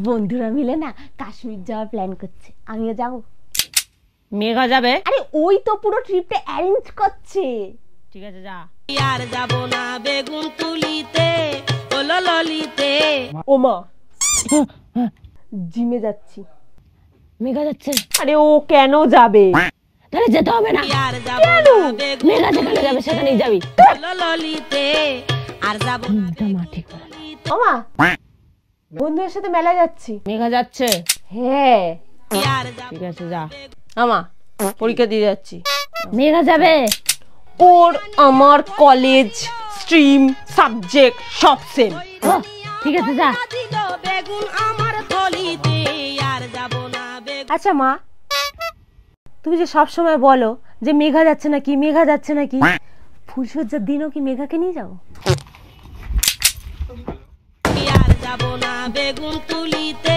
বন্ধুরা মিলে না কাশ্মীর যাওয়ার প্ল্যান করছে, আমিও যাব। মেঘা যাবে? আরে ওই তো পুরো ট্রিপটা অ্যারেঞ্জ করছে। ঠিক আছে যা। আর যাব না বেগুন তুলিতে ওলো ললিতে। ওমা জিমে যাচ্ছি। মেঘা যাচ্ছে? আরে ও কেন যাবে? তাহলে যেতে হবে না। আর যাব কেন? মেঘা যেখানে যাবে সেখানেই যাবি। ওলো ললিতে আর যাব মা ঠিক করে। ওমা বন্ধুদের সাথে মেলা যাচ্ছি। মেঘা যাচ্ছে? হ্যাঁ আর যাব ঠিক আছে যা। আমা পরীক্ষা দিয়ে যাচ্ছি। মেঘা যাবে? ওর আমার কলেজ স্ট্রিম সাবজেক্ট সব সেম। ঠিক আছে যা। দিল বেগুন আমার থলিতে আর যাব না বেগুন। আচ্ছা মা, তুমি যে সব সময় বলো যে মেঘা যাচ্ছে নাকি মেঘা যাচ্ছে নাকি, ফুলসজ্জার দিনও কি মেঘাকে নিয়ে যাও? আর যাব না বেগুন তুলিতে